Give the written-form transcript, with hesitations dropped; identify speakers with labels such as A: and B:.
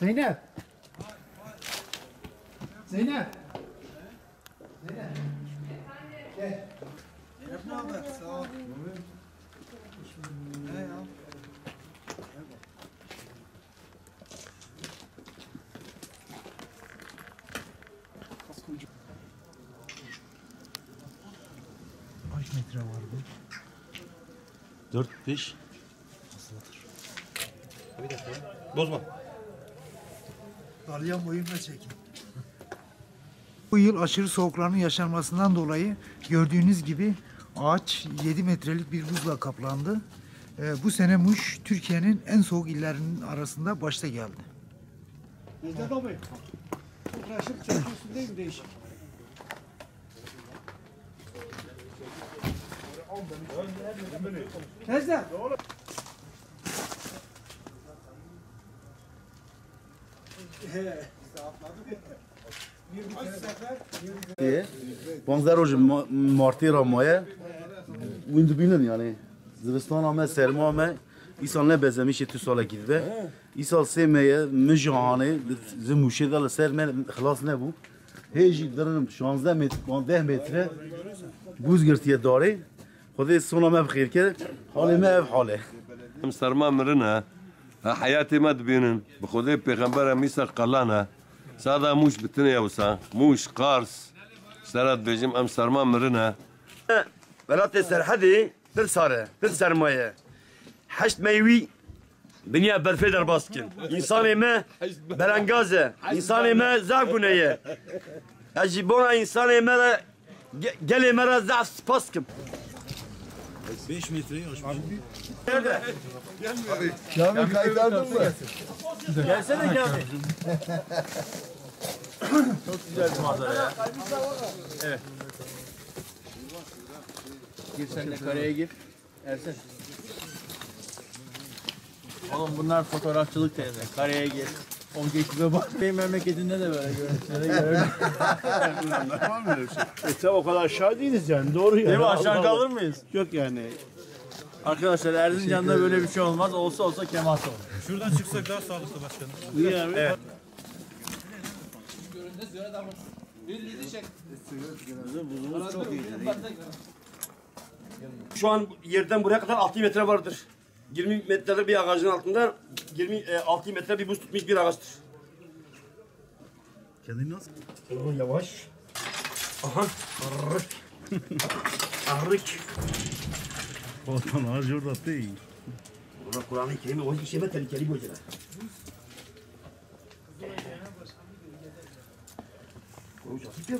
A: Zeynep. Zeynep. Gel.
B: Ne haber? Sağ ol. Ne ya?
A: Kaç metre var bu?
C: 4-5. Bozma.
B: Dalyan boyunla çekin. Bu yıl aşırı soğukların yaşanmasından dolayı gördüğünüz gibi ağaç 7 metrelik bir buzla kaplandı. Bu sene Muş Türkiye'nin en soğuk illerinin arasında başta geldi.
D: Necdet abi, uğraşıp çekiyorsun değil mi değişik? Necdet!
C: Panzer roji martê ra maye wîn dibînin yani zivistana me serma me îsal nebeze mişê tu salekî dibe îsal sê me ye min ji hanê ji Mûşê de li ser me xilas nebû hê jî dirinim 10 metre bûz girtiye darê Xwedê sona me bixêr ke halê me ev hal e
E: سرما مرنا حياتي ما تبينن بخذي بيغمبر ميسا قلانا سادا موش بتنيا وسا موش قارس سرات بيجم ام سرما مرنا
F: بلات سرحدي دل ساره دل سرمایه حشت میوی دنیا برفه در باسکن انسان ما برانگازه انسان ما زعگونه اجیبونا انسان ما گلی مرا ضعف سپاس کم
C: 5 metreyi aşmış.
F: Nerede?
B: Kamil kaydırdın mı?
F: Gelsene Kamil.
C: Çok güzel bir manzara ya. Evet. Gir sen de kareye gir. Ersen. Oğlum bunlar fotoğrafçılık teyze. Kareye gir. Objektife bak. Benim memleketinde de böyle görüntülere göre.
D: Var mı öyle bir şey? Tabi o kadar aşağı değiliz yani, doğru yani.
C: Değil mi? Aşağı
D: Allah
C: kalır
D: Allah.
C: mıyız?
D: Yok yani.
C: Arkadaşlar Erzincan'da böyle bir şey olmaz. Olsa kemat olur.
G: Şuradan çıksak daha sağlıklı başkanım.
D: İyi abi.
C: Evet.
F: Şu an yerden buraya kadar 6 metre vardır. 20 metrelik bir ağacın altında 6 metre bir buz tutmuş bir ağaçtır.
C: Kendini nasıl?
F: Oğlum yavaş. Aha. Arık. Arık.
C: Otan ağacı orada değil.
F: Ulan Kur'an-ı Kerim'e o bir şeyime tehlikeli koyacaklar. Koyacak. Bir